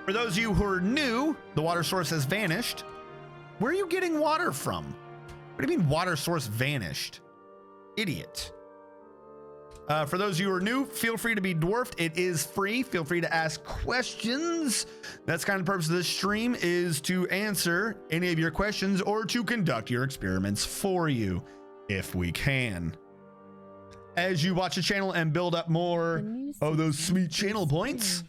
For those of you who are new, the water source has vanished. Where are you getting water from? What do you mean water source vanished? Idiot. For those of you who are new, feel free to be dwarfed. It is free. Feel free to ask questions. That's kind of the purpose of this stream, is to answer any of your questions or to conduct your experiments for you, if we can. As you watch the channel and build up more of those sweet channel points,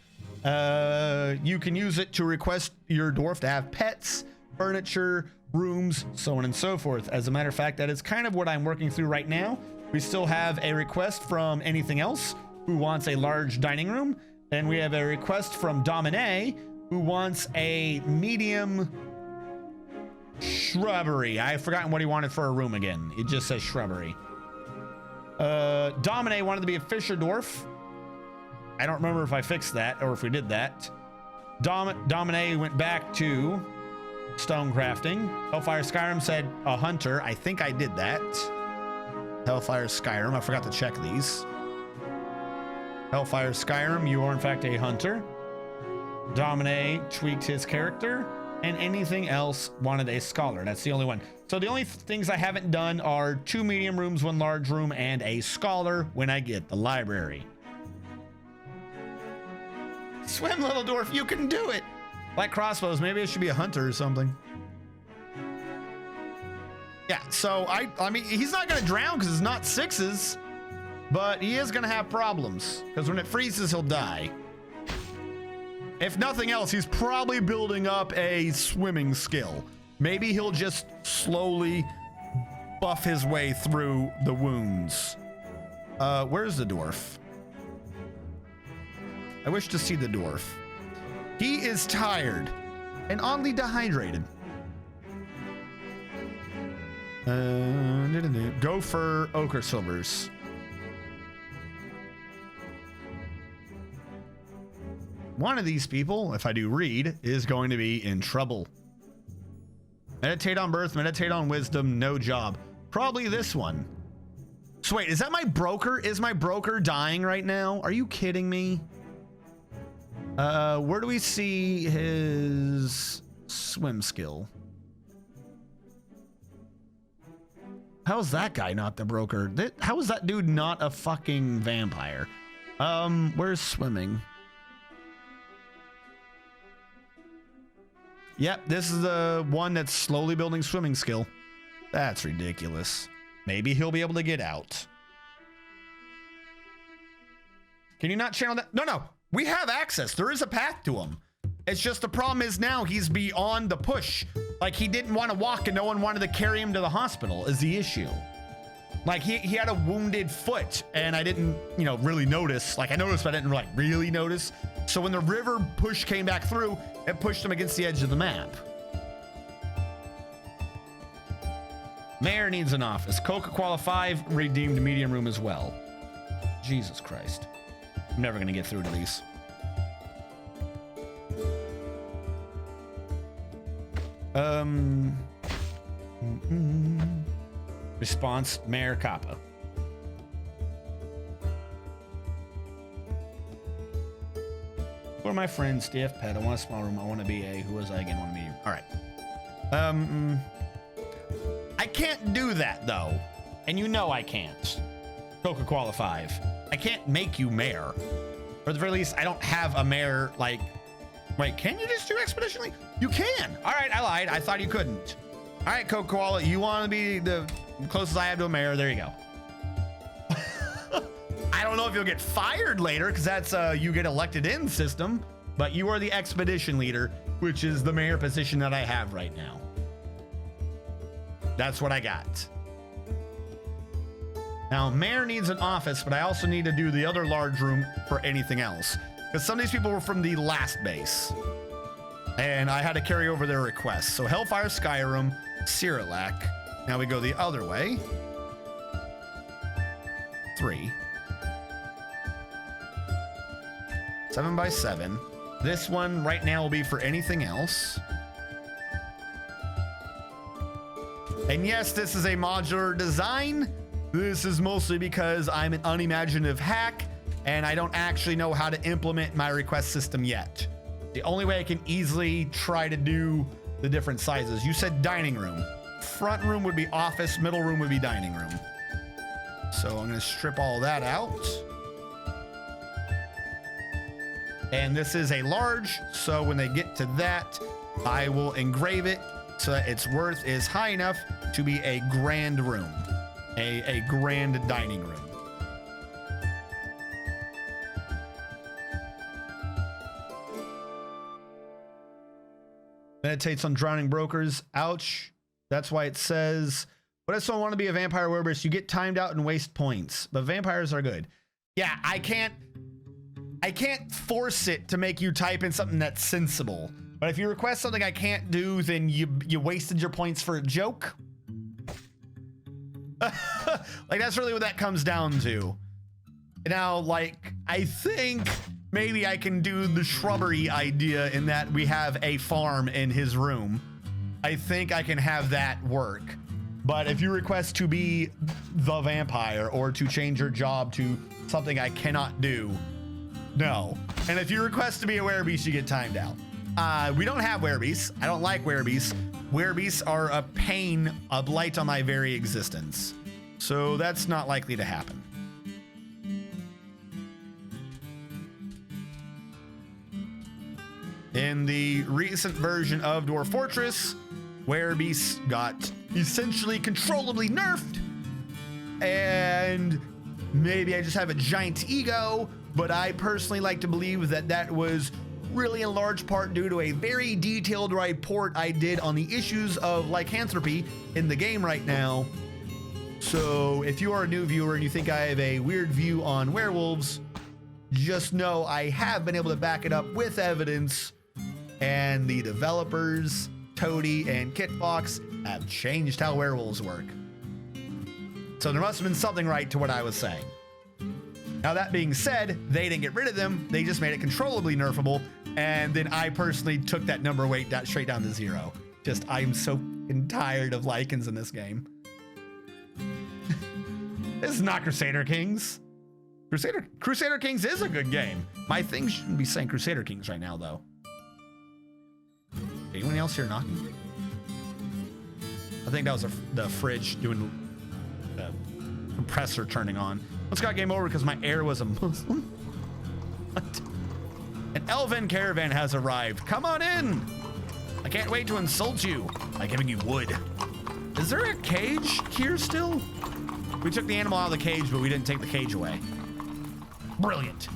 you can use it to request your dwarf to have pets, furniture, rooms, so on and so forth. As a matter of fact, that is kind of what I'm working through right now. We still have a request from anything else who wants a large dining room, and we have a request from Domine who wants a medium shrubbery. I've forgotten what he wanted for a room again. It just says shrubbery. Domine wanted to be a fisher dwarf. I don't remember if I fixed that or if we did that. Domine went back to stone crafting. Hellfire Skyrim said a hunter. I think I did that. Hellfire Skyrim, I forgot to check these. Hellfire Skyrim, you are in fact a hunter. Domine tweaked his character, and anything else wanted a scholar. That's the only one. So the only things I haven't done are 2 medium rooms, 1 large room, and a scholar when I get the library. Swim, little dwarf, you can do it. Like crossbows, maybe it should be a hunter or something. Yeah, so I mean, he's not gonna drown because it's not 6s, but he is gonna have problems because when it freezes, he'll die. If nothing else, he's probably building up a swimming skill. Maybe he'll just slowly buff his way through the wounds. Where's the dwarf? I wish to see the dwarf. He is tired and oddly dehydrated. Go for ochre silvers. One of these people, if I do read, is going to be in trouble. Meditate on birth, meditate on wisdom, no job. Probably this one. So wait, is that my broker? Is my broker dying right now? Are you kidding me? Where do we see his swim skill? How's that guy not the broker? How is that dude not a fucking vampire? Where's swimming? Yep, this is the one that's slowly building swimming skill. That's ridiculous. Maybe he'll be able to get out. Can you not channel that? No. We have access. There is a path to him. It's just the problem is now he's beyond the push. Like he didn't want to walk and no one wanted to carry him to the hospital is the issue. Like he had a wounded foot and I didn't, really notice. Like I noticed, but I didn't really notice. So when the river push came back through, it pushed him against the edge of the map. Mayor needs an office. Coca-Cola 5 redeemed medium room as well. Jesus Christ. I'm never going to get through to these. Response, Mayor Kappa. Who are my friends? DF Pet. I want a small room. I want to be a. Who was I again? Want to be. All right. I can't do that though, and you know I can't. Coca-Cola 5. I can't make you mayor. Or at the very least, I don't have a mayor like. Wait, can you just do expeditionally? You can. All right, I lied. I thought you couldn't. All right, Coca-Cola, you want to be the closest I have to a mayor? There you go. I don't know if you'll get fired later because that's you get elected in system, but you are the expedition leader, which is the mayor position that I have right now. That's what I got. Now, mayor needs an office, but I also need to do the other large room for anything else. Because some of these people were from the last base. And I had to carry over their requests. So Hellfire Skyrim, Cyrillac. Now we go the other way. 3. 7 by 7. This one right now will be for anything else. And yes, this is a modular design. This is mostly because I'm an unimaginative hack and I don't actually know how to implement my request system yet. The only way I can easily try to do the different sizes. You said dining room. Front room would be office, middle room would be dining room. So I'm gonna strip all that out. And this is a large, so when they get to that, I will engrave it so that its worth is high enough to be a grand room, a grand dining room. Meditates on drowning brokers. Ouch. That's why it says, what if someone want to be a vampire werewolf? You get timed out and waste points, but vampires are good. Yeah, I can't force it to make you type in something that's sensible. But if you request something I can't do, then you wasted your points for a joke. Like, that's really what that comes down to. Now, like, I think maybe I can do the shrubbery idea in that we have a farm in his room. I think I can have that work. But if you request to be the vampire or to change your job to something I cannot do, no. And if you request to be a werebeast, you get timed out. We don't have werebeasts. I don't like werebeasts. Werebeasts are a pain, a blight on my very existence. So that's not likely to happen. In the recent version of Dwarf Fortress, werebeasts got essentially controllably nerfed. And maybe I just have a giant ego, but I personally like to believe that that was really in large part due to a very detailed report I did on the issues of lycanthropy in the game right now. So if you are a new viewer and you think I have a weird view on werewolves, just know I have been able to back it up with evidence, and the developers, Toady and Kitfox, have changed how werewolves work. So there must have been something right to what I was saying. Now, that being said, they didn't get rid of them. They just made it controllably nerfable. And then I personally took that number weight straight down to 0. Just, I'm so tired of Lycans in this game. This is not Crusader Kings. Crusader Kings is a good game. My thing shouldn't be saying Crusader Kings right now, though. Anyone else here knocking? I think that was the fridge doing the compressor turning on. Let's got game over because my heir was a Muslim. What? An elven caravan has arrived. Come on in. I can't wait to insult you by giving you wood. Is there a cage here still? We took the animal out of the cage, but we didn't take the cage away. Brilliant.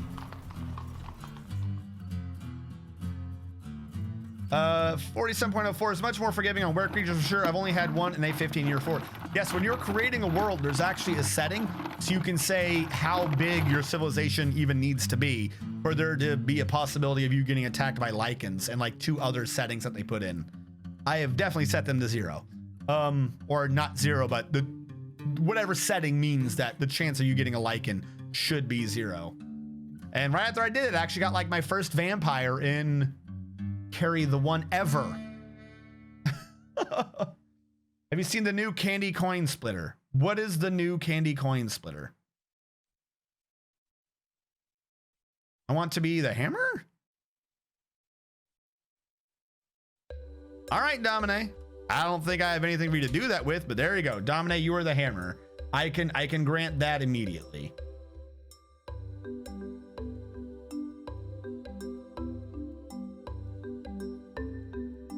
47.04 is much more forgiving on were creatures for sure. I've only had one in a 15-year fort. Yes, when you're creating a world, there's actually a setting so you can say how big your civilization even needs to be for there to be a possibility of you getting attacked by Lycans, and like 2 other settings that they put in. I have definitely set them to 0. Or not 0, but the whatever setting means that the chance of you getting a Lycan should be 0. And right after I did it, I actually got like my first vampire in Carry the One ever. Have you seen the new candy coin splitter? What is the new candy coin splitter? I want to be the hammer? All right, Domine. I don't think I have anything for you to do that with, but there you go. Domine, you are the hammer. I can grant that immediately.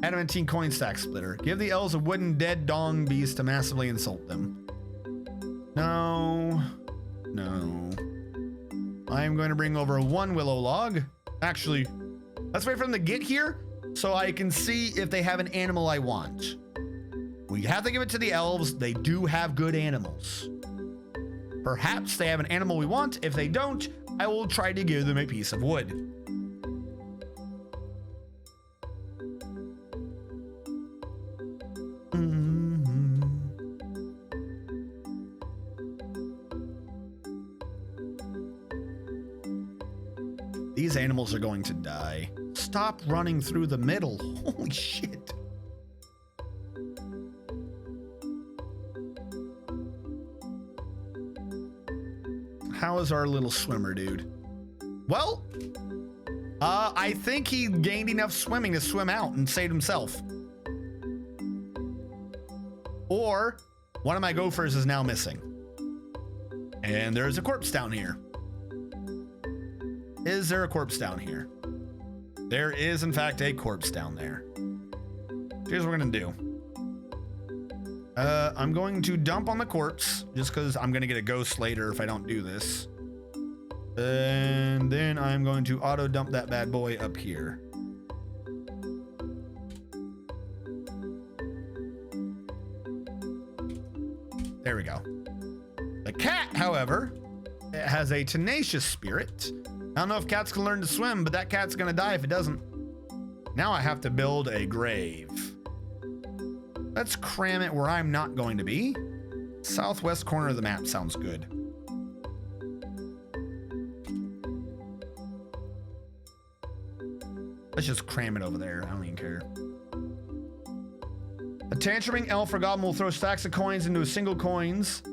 Adamantine coin stack splitter. Give the elves a wooden dead dong beast to massively insult them. No. No. I am going to bring over 1 willow log. Actually, let's wait for them to get here so I can see if they have an animal I want. We have to give it to the elves. They do have good animals. Perhaps they have an animal we want. If they don't, I will try to give them a piece of wood. These animals are going to die. Stop running through the middle. Holy shit. How is our little swimmer, dude? Well, I think he gained enough swimming to swim out and save himself. Or one of my gophers is now missing. And there's a corpse down here. Is there a corpse down here? There is, in fact, a corpse down there. Here's what we're gonna do. I'm going to dump on the corpse just because I'm gonna get a ghost later if I don't do this. And then I'm going to auto dump that bad boy up here. There we go. The cat, however, it has a tenacious spirit. I don't know if cats can learn to swim, but that cat's gonna die if it doesn't. Now I have to build a grave. Let's cram it where I'm not going to be. Southwest corner of the map sounds good. Let's just cram it over there. I don't even care. A tantruming elf or goblin will throw stacks of coins into a single coins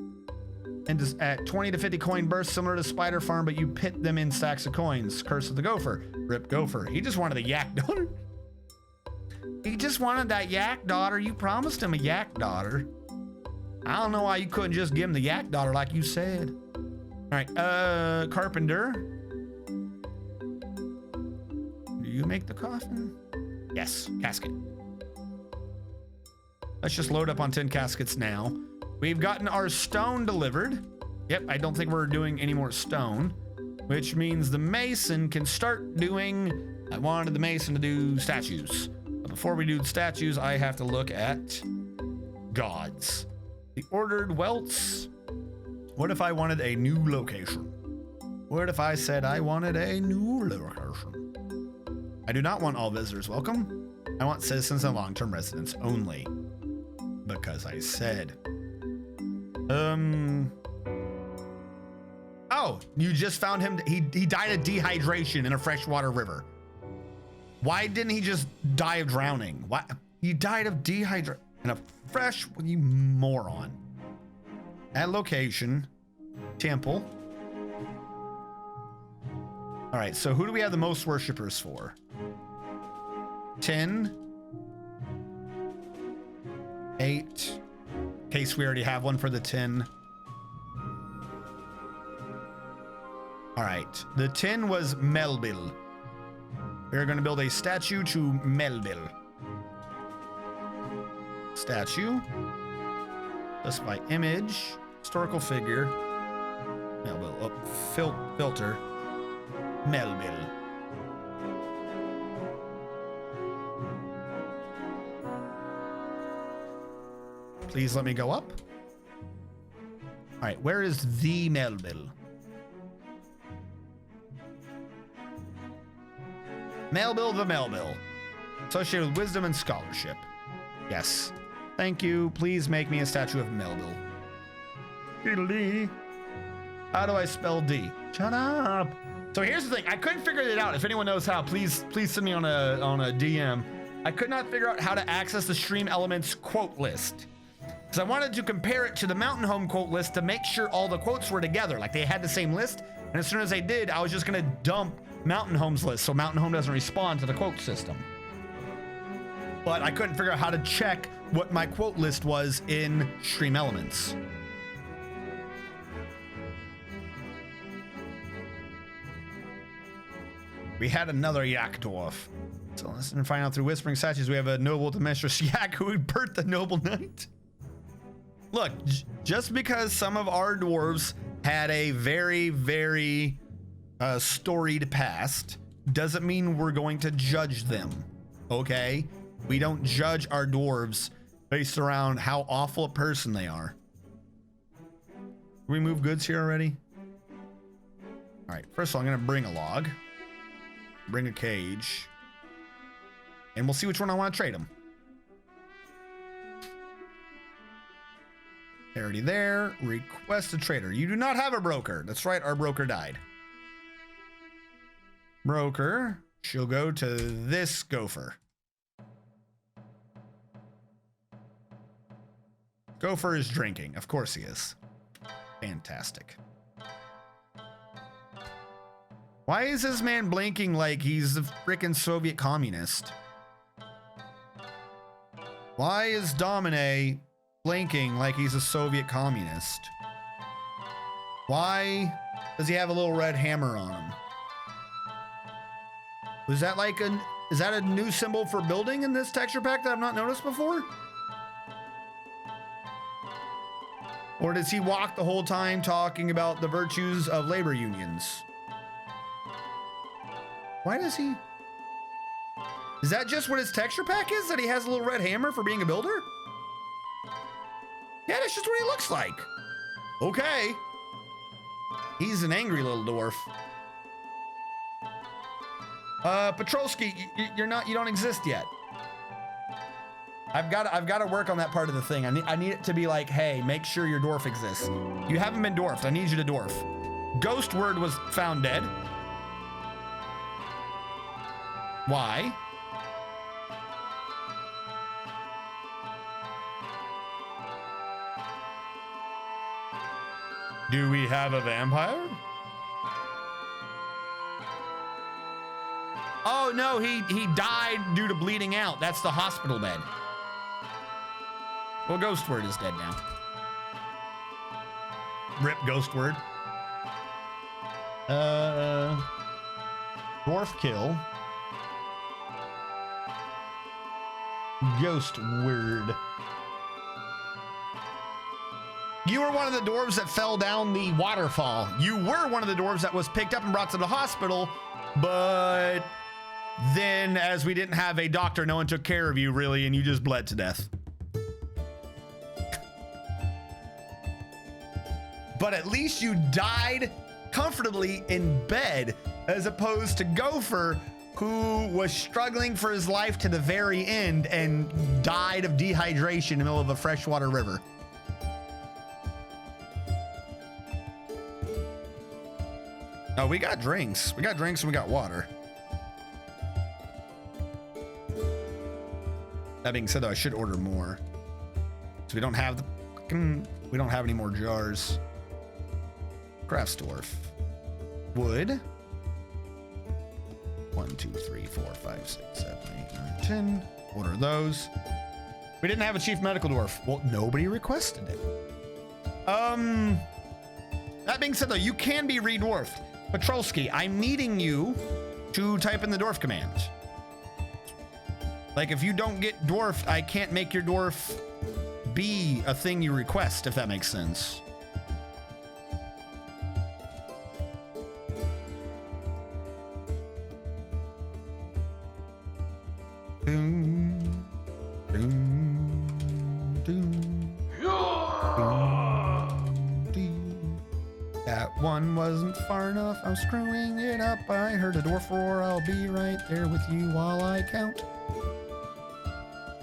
and at 20 to 50 coin bursts, similar to Spider Farm, but you pit them in stacks of coins. Curse of the Gopher. Rip Gopher. He just wanted a yak daughter. He just wanted that yak daughter. You promised him a yak daughter. I don't know why you couldn't just give him the yak daughter like you said. All right, carpenter. Do you make the coffin? Yes, casket. Let's just load up on 10 caskets now. We've gotten our stone delivered. Yep, I don't think we're doing any more stone, which means the mason can start doing, I wanted the mason to do statues. But before we do the statues, I have to look at gods. The ordered welts. What if I wanted a new location? What if I said I wanted a new location? I do not want all visitors welcome. I want citizens and long-term residents only. Because I said. Oh, you just found him. He died of dehydration in a freshwater river. Why didn't he just die of drowning? Why? He died of dehydration in a fresh, you moron. At location, temple. All right, so who do we have the most worshipers for? 10. 8. In case we already have one for the 10. All right, the 10 was Melville. We're going to build a statue to Melville. Statue. Specify image. Historical figure. Melville. Oh, filter. Melville. Please let me go up. All right, where is the Melville? Melville the Melville. Associated with wisdom and scholarship. Yes. Thank you. Please make me a statue of Melville. D. How do I spell D? Shut up. So here's the thing. I couldn't figure it out. If anyone knows how, please send me on a DM. I could not figure out how to access the Stream Elements quote list. Because I wanted to compare it to the Mountain Home quote list to make sure all the quotes were together, like they had the same list. And as soon as they did, I was just gonna dump Mountain Home's list so Mountain Home doesn't respond to the quote system. But I couldn't figure out how to check what my quote list was in Stream Elements. We had another yak dwarf. So listen and find out through whispering statues. We have a noble tempestuous yak who would birth the noble knight. Look, just because some of our dwarves had a very, very storied past doesn't mean we're going to judge them, okay? We don't judge our dwarves based around how awful a person they are. Can we move goods here already? All right, first of all, I'm gonna bring a log, bring a cage, and we'll see which one I want to trade them. Already there. Request a trader. You do not have a broker. That's right, our broker died. Broker. She'll go to this gopher. Gopher is drinking. Of course he is. Fantastic. Why is this man blinking like he's a freaking Soviet communist? Why is Domine blinking like he's a Soviet communist? Why does he have a little red hammer on him? Was that like is that a new symbol for building in this texture pack that I've not noticed before? Or does he walk the whole time talking about the virtues of labor unions? Why does he? Is that just what his texture pack is? That he has a little red hammer for being a builder? Yeah, that's just what he looks like. Okay. He's an angry little dwarf. Petrolski, you don't exist yet. I've got to work on that part of the thing. I need it to be like, hey, make sure your dwarf exists. You haven't been dwarfed. I need you to dwarf. Ghost word was found dead. Why? Do we have a vampire? Oh no, he died due to bleeding out. That's the hospital bed. Well, Ghost Word is dead now. Rip Ghost Word. Dwarf kill. Ghost Word. You were one of the dwarves that fell down the waterfall. You were one of the dwarves that was picked up and brought to the hospital, but then as we didn't have a doctor, no one took care of you really, and you just bled to death. But at least you died comfortably in bed, as opposed to Gopher, who was struggling for his life to the very end and died of dehydration in the middle of a freshwater river. Oh, we got drinks. We got drinks and we got water. That being said, though, I should order more. So we don't have any more jars. Craftsdorf. Wood. 1, 2, 3, 4, 5, 6, 7, 8, 9, 10. Order those. We didn't have a chief medical dwarf. Well, nobody requested it. That being said, though, you can be re-dwarfed. Petrolski, I'm needing you to type in the dwarf command. Like, if you don't get dwarfed, I can't make your dwarf be a thing you request, if that makes sense. Doom, doom, doom, doom, doom. That one wasn't far enough. I'm screwing it up. I heard a dwarf roar. I'll be right there with you while I count.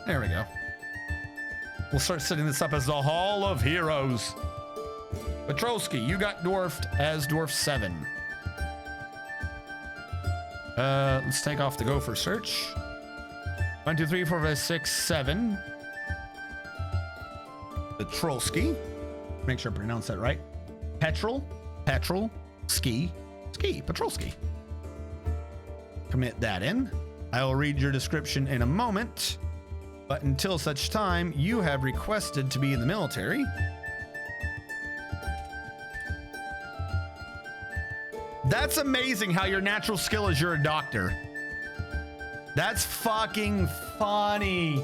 There we go. We'll start setting this up as the Hall of Heroes. Petrolski, you got dwarfed as dwarf 7. Let's take off the gopher search. 1, 2, 3, 4, 5, 6, 7. Petrolski. Make sure I pronounce that right. Petrol, ski, Petrolski. Commit that in. I will read your description in a moment. But until such time, you have requested to be in the military. That's amazing how your natural skill is you're a doctor. That's fucking funny.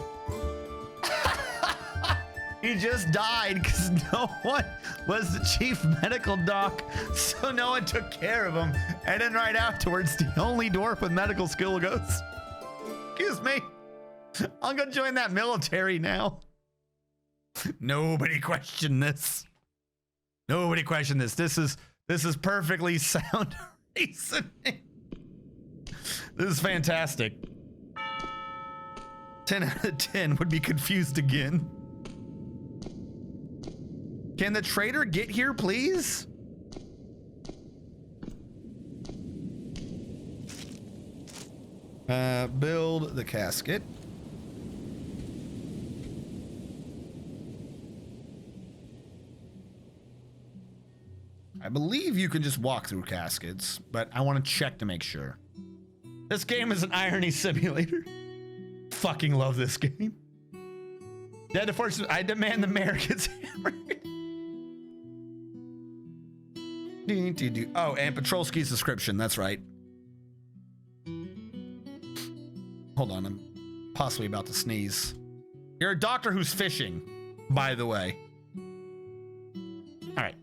He just died because no one was the chief medical doc, so no one took care of him. And then right afterwards, the only dwarf with medical skill goes, excuse me, I'm gonna join that military now. Nobody questioned this. Nobody questioned this. This is perfectly sound reasoning. This is fantastic. 10 out of 10 would be confused again. Can the trader get here, please? Build the casket. I believe you can just walk through caskets, but I want to check to make sure. This game is an irony simulator. Fucking love this game. Dead to fortune, I demand the mayor gets hammered. Oh, and Patrolski's description, that's right. Hold on, I'm possibly about to sneeze. You're a doctor who's fishing, by the way. All right.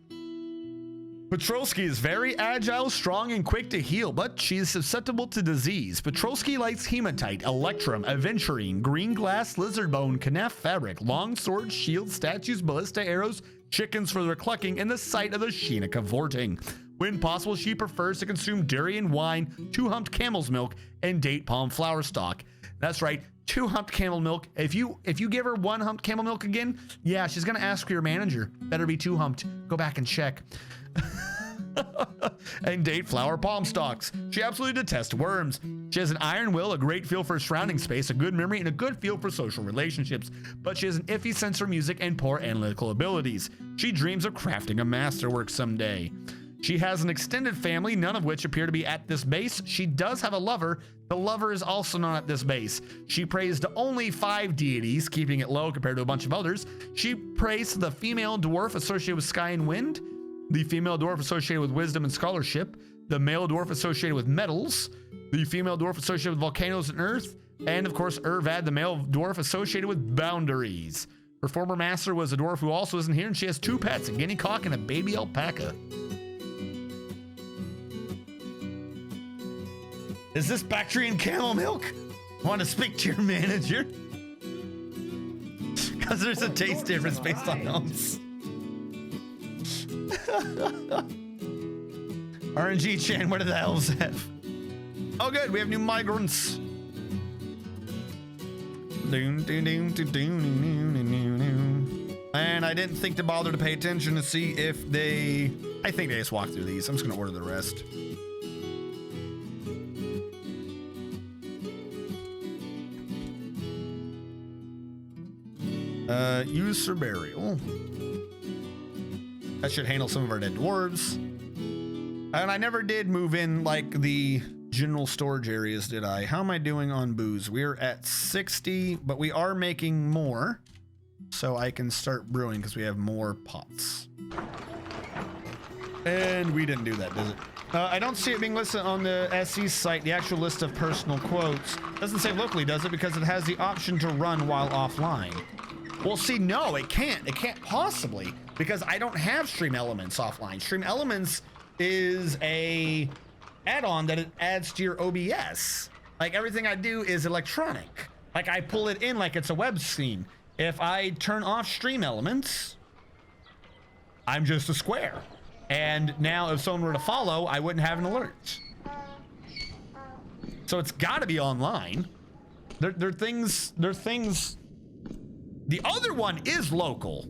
Patrolski is very agile, strong, and quick to heal, but she is susceptible to disease. Patrolski likes hematite, electrum, aventurine, green glass, lizard bone, knaf fabric, long swords, shields, statues, ballista arrows, chickens for their clucking, and the sight of the Sheena cavorting. When possible, she prefers to consume durian wine, 2-humped camel's milk, and date palm flower stock. That's right, 2-humped camel milk. If you give her 1-humped camel milk again, yeah, she's gonna ask for your manager. Better be 2-humped. Go back and check. And date flower palm stalks. She absolutely detests worms. She has an iron will, a great feel for surrounding space, a good memory, and a good feel for social relationships. But she has an iffy sense for music and poor analytical abilities. She dreams of crafting a masterwork someday. She has an extended family, none of which appear to be at this base. She does have a lover. The lover is also not at this base. She prays to only 5 deities, keeping it low compared to a bunch of others. She prays to the female dwarf associated with sky and wind, the female dwarf associated with wisdom and scholarship, the male dwarf associated with metals, the female dwarf associated with volcanoes and earth, and of course Urvad, the male dwarf associated with boundaries. Her former master was a dwarf who also isn't here, and she has 2 pets, a guinea cock and a baby alpaca. Is this Bactrian camel milk? Want to speak to your manager? Because there's a taste difference based on notes. RNG Chan, what do the elves have? Oh good, we have new migrants. And I didn't think to bother to pay attention to see if they... I think they just walked through these. I'm just gonna order the rest. Use for burial. That should handle some of our dead dwarves. And I never did move in like the general storage areas, did I? How am I doing on booze? We're at 60, but we are making more. So I can start brewing because we have more pots. And we didn't do that, does it? I don't see it being listed on the SC site, the actual list of personal quotes. Doesn't say locally, does it? Because it has the option to run while offline. Well, see, no, it can't. It can't possibly, because I don't have Stream Elements offline. Stream Elements is a add-on that it adds to your OBS. Like, everything I do is electronic. Like, I pull it in like it's a web scene. If I turn off Stream Elements, I'm just a square. And now if someone were to follow, I wouldn't have an alert. So it's got to be online. There are things. The other one is local.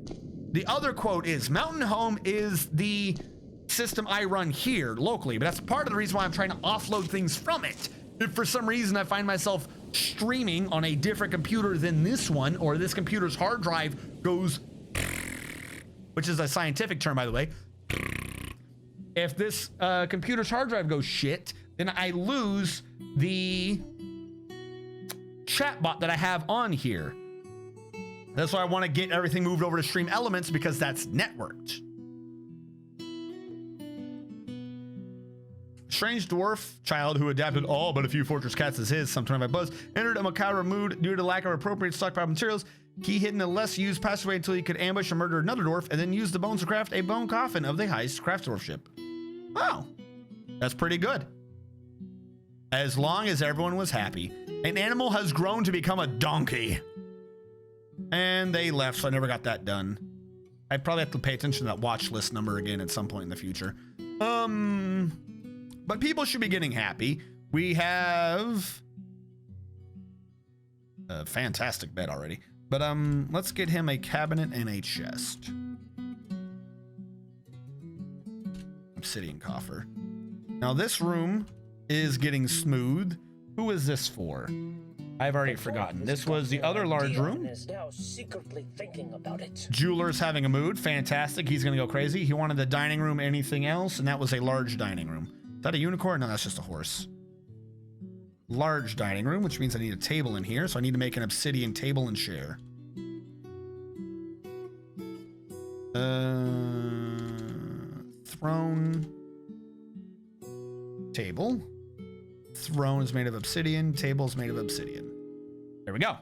The other quote is, Mountain Home is the system I run here locally, but that's part of the reason why I'm trying to offload things from it. If for some reason I find myself streaming on a different computer than this one, or this computer's hard drive goes, which is a scientific term, by the way. If this computer's hard drive goes shit, then I lose the chatbot that I have on here. That's why I want to get everything moved over to Stream Elements, because that's networked. Strange dwarf child who adapted all but a few fortress cats as his, some 25 buzz, entered a macabre mood due to lack of appropriate stockpile materials. He hid in a less used passageway until he could ambush and murder another dwarf, and then use the bones to craft a bone coffin of the highest craft dwarfship. Wow, that's pretty good. As long as everyone was happy. An animal has grown to become a donkey. And they left, so I never got that done. I probably have to pay attention to that watch list number again at some point in the future. But people should be getting happy. We have a fantastic bed already. But let's get him a cabinet and a chest. Obsidian coffer. Now this room is getting smooth. Who is this for? I've already forgotten. This was the other large room. Is now secretly thinking about it. Jeweler's having a mood. Fantastic. He's gonna go crazy. He wanted the dining room, anything else, and that was a large dining room. Is that a unicorn? No, that's just a horse. Large dining room, which means I need a table in here, so I need to make an obsidian table and chair. Throne. Table. Throne is made of obsidian. Table is made of obsidian. There we go.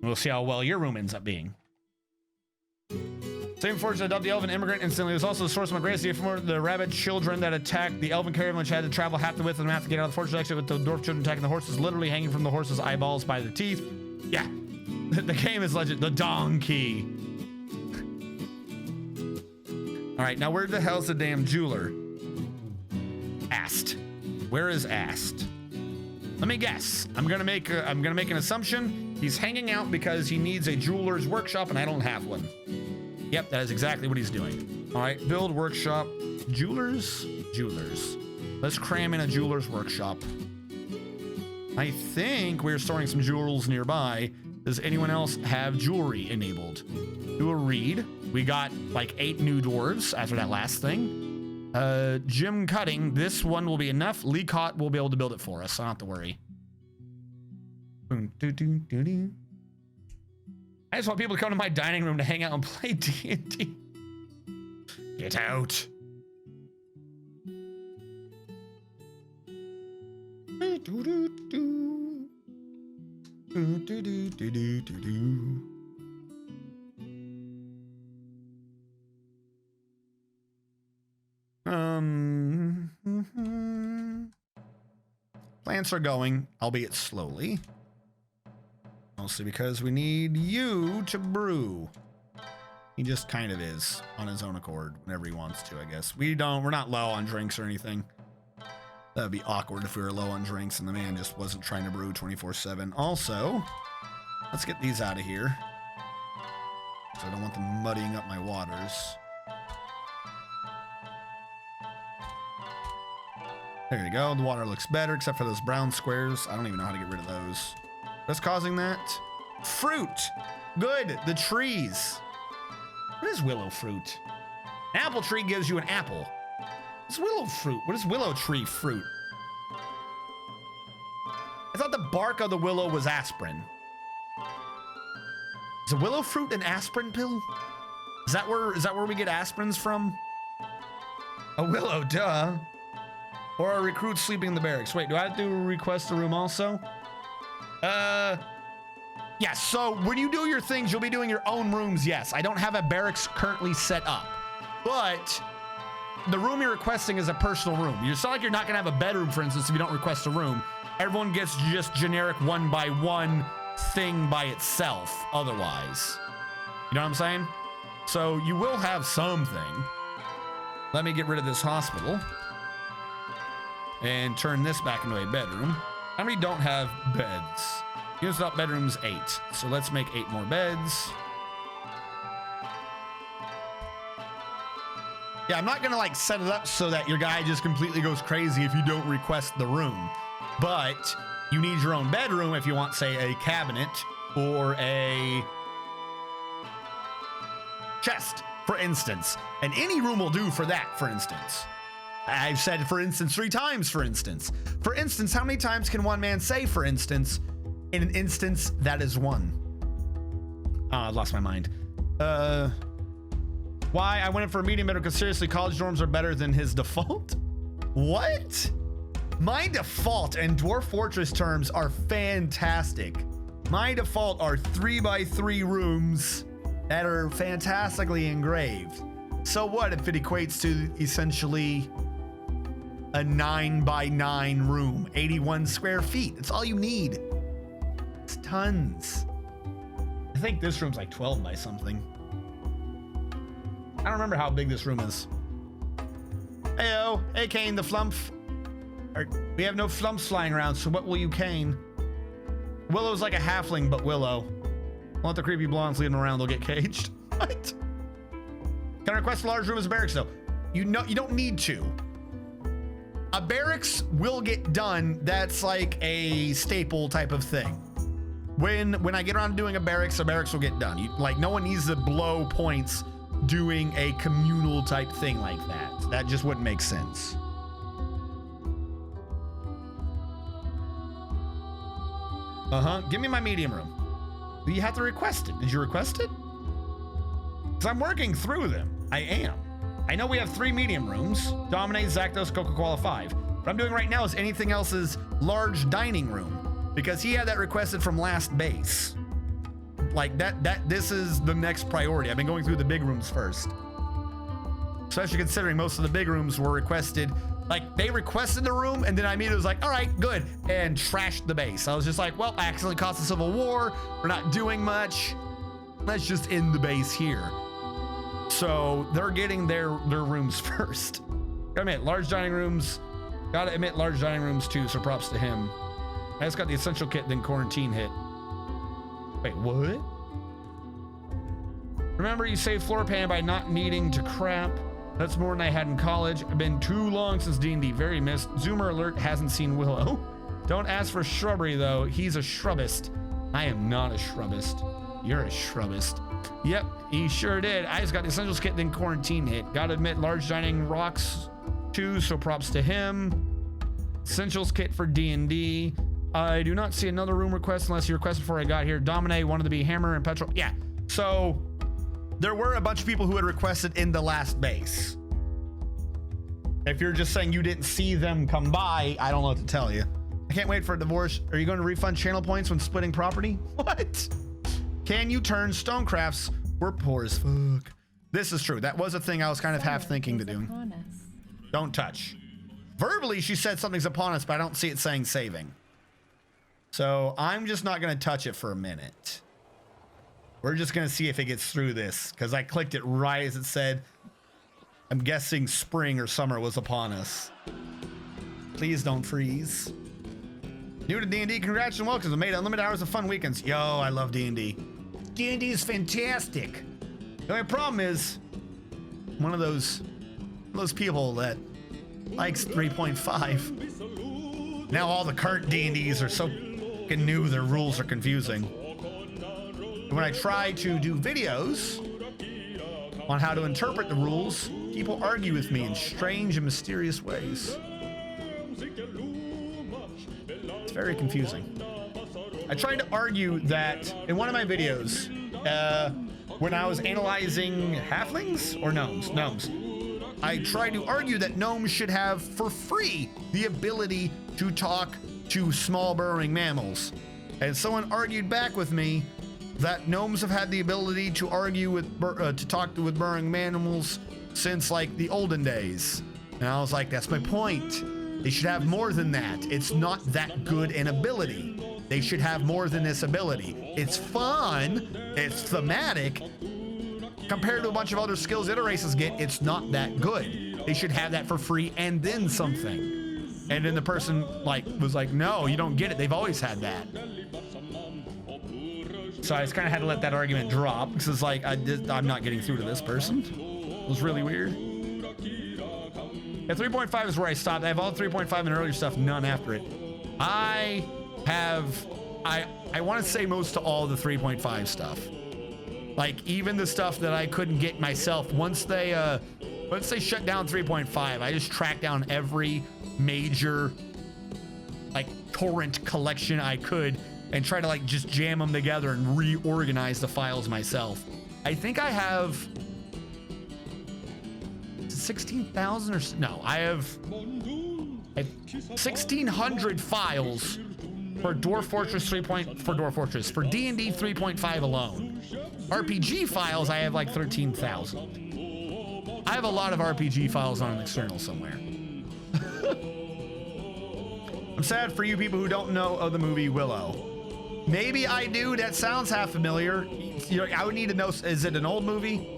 We'll see how well your room ends up being. Same fortune to adopt the elven immigrant instantly. It was also the source of my greatest fear for the rabid children that attacked the elven caravan, which had to travel half the width of the map to get out of the fortress exit, with the dwarf children attacking the horses, literally hanging from the horse's eyeballs by the teeth. Yeah, the game is legend. The donkey. All right, now where the hell's the damn jeweler? Ast. Where is Ast? Let me guess. I'm gonna make an assumption. He's hanging out because he needs a jeweler's workshop, and I don't have one. Yep, that is exactly what he's doing. All right, build workshop. Jewelers. Let's cram in a jeweler's workshop. I think we're storing some jewels nearby. Does anyone else have jewelry enabled? Do a read. We got like 8 new dwarves after that last thing. Gem cutting. This one will be enough. Lee Cott will be able to build it for us, so I don't have to worry. I just want people to come to my dining room to hang out and play D&D. Get out. Plants are going, albeit slowly. Mostly because we need you to brew. He just kind of is on his own accord whenever he wants to, I guess. We're not low on drinks or anything. That'd be awkward if we were low on drinks and the man just wasn't trying to brew 24/7. Also, let's get these out of here. So I don't want them muddying up my waters. There you go. The water looks better, except for those brown squares. I don't even know how to get rid of those. What's causing that? Fruit. Good. The trees. What is willow fruit? An apple tree gives you an apple. What's willow fruit? What is willow tree fruit? I thought the bark of the willow was aspirin. Is a willow fruit an aspirin pill? Is that where we get aspirins from? A willow, duh. Or a recruit sleeping in the barracks. Wait, do I have to request a room also? Yeah, so when you do your things, you'll be doing your own rooms, yes. I don't have a barracks currently set up, but the room you're requesting is a personal room. It's not like you're not gonna have a bedroom, for instance, if you don't request a room. Everyone gets just generic 1x1 thing by itself otherwise. You know what I'm saying? So you will have something. Let me get rid of this hospital and turn this back into a bedroom. How many don't have beds? Units without bedrooms, 8. So let's make 8 more beds. Yeah, I'm not gonna like set it up so that your guy just completely goes crazy if you don't request the room. But you need your own bedroom if you want, say, a cabinet or a chest, for instance. And any room will do for that, for instance. I've said for instance 3 times, for instance. For instance, how many times can one man say for instance in an instance that is 1? I lost my mind. Why I went in for a medium bedroom because seriously, college dorms are better than his default? What? My default and Dwarf Fortress terms are fantastic. My default are 3x3 rooms that are fantastically engraved. So what if it equates to essentially a 9x9 room, 81 square feet? It's all you need. It's tons. I think this room's like 12 by something. I don't remember how big this room is. Heyo, hey Kane the Flump. We have no flumps flying around, so what will you cane? Willow's like a halfling, but Willow. Won't let the creepy blondes lead them around, they'll get caged. What? Can I request a large room as a barracks though? You don't need to. A barracks will get done. That's like a staple type of thing. When I get around to doing a barracks will get done. Like no one needs to blow points doing a communal type thing like that. That just wouldn't make sense. Give me my medium room. You have to request it. Did you request it? Because I'm working through them. I am. I know we have 3 medium rooms. Dominate, Zakdos, Coca-Cola 5. What I'm doing right now is anything else's large dining room. Because he had that requested from last base. Like this is the next priority. I've been going through the big rooms first. Especially considering most of the big rooms were requested. Like they requested the room and then I immediately was like, all right, good. And trashed the base. I was just like, well, I accidentally caused a civil war. We're not doing much. Let's just end the base here. So they're getting their rooms first. Gotta admit, large dining rooms. Gotta admit, large dining rooms too, so props to him. I just got the essential kit, then quarantine hit. Wait, what? Remember you saved floor pan by not needing to crap. That's more than I had in college. I've been too long since D&D. Very missed. Zoomer alert, hasn't seen Willow. Don't ask for shrubbery though. He's a shrubist. I am not a shrubist. You're a shrubist. Yep, he sure did. I just got the essentials kit, then quarantine hit. Gotta admit, large dining rocks too, so props to him. Essentials kit for D&D. I do not see another room request unless you requested before I got here. Domine wanted to be hammer and petrol. Yeah, so there were a bunch of people who had requested in the last base. If you're just saying you didn't see them come by, I don't know what to tell you. I can't wait for a divorce. Are you going to refund channel points when splitting property? What? Can you turn stonecrafts? We're poor as fuck. This is true. That was a thing I was kind of half thinking to do. Don't touch. Verbally, she said something's upon us, but I don't see it saying saving. So I'm just not going to touch it for a minute. We're just going to see if it gets through this, because I clicked it right as it said, I'm guessing spring or summer was upon us. Please don't freeze. New to D&D, congrats and welcome. I made unlimited hours of fun weekends. Yo, I love D&D. D&D is fantastic. The only problem is, one of those people that likes 3.5. Now all the current D&Ds are so fucking new, their rules are confusing. And when I try to do videos on how to interpret the rules, people argue with me in strange and mysterious ways. It's very confusing. I tried to argue that in one of my videos, when I was analyzing halflings or gnomes, I tried to argue that gnomes should have for free the ability to talk to small burrowing mammals. And someone argued back with me that gnomes have had the ability to argue with to talk with burrowing mammals since like the olden days. And I was like, that's my point. They should have more than that. It's not that good an ability. They should have more than this ability. It's fun, it's thematic. Compared to a bunch of other skills other races get, it's not that good. They should have that for free and then something. And then the person was like, no, you don't get it. They've always had that. So I just kind of had to let that argument drop because it's like, I'm not getting through to this person. It was really weird. Yeah, 3.5 is where I stopped. I have all 3.5 and earlier stuff, none after it. I want to say most to all the 3.5 stuff. Like even the stuff that I couldn't get myself, once they shut down 3.5, I just tracked down every major like torrent collection I could and try to like just jam them together and reorganize the files myself. I think I have 16,000 or no, I have 1,600 files for Dwarf Fortress for D&D 3.5 alone. RPG files, I have like 13,000. I have a lot of RPG files on an external somewhere. I'm sad for you people who don't know of the movie Willow. Maybe I do. That sounds half familiar. I would need to know, is it an old movie?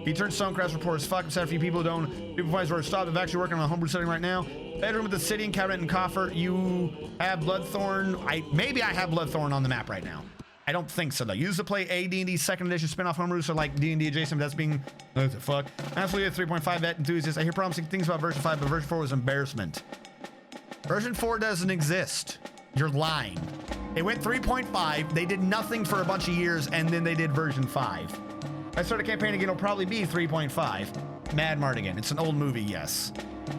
He turned Stonecraft report as fuck. I'm sad for you people who don't. People find where to stop. I'm actually working on a homebrew setting right now. Bedroom with the city and cabinet and coffer. You have Bloodthorn. Maybe I have Bloodthorn on the map right now. I don't think so though. Use to play a D&D second edition spin-off homebrewers are like D&D adjacent. That's being what the fuck. Absolutely a 3.5 vet enthusiast. I hear promising things about version 5, but version 4 was embarrassment. Version 4 doesn't exist. You're lying. It went 3.5. They did nothing for a bunch of years, and then they did version 5. I started campaign again. It'll probably be 3.5. Mad Mardigan. It's an old movie, yes.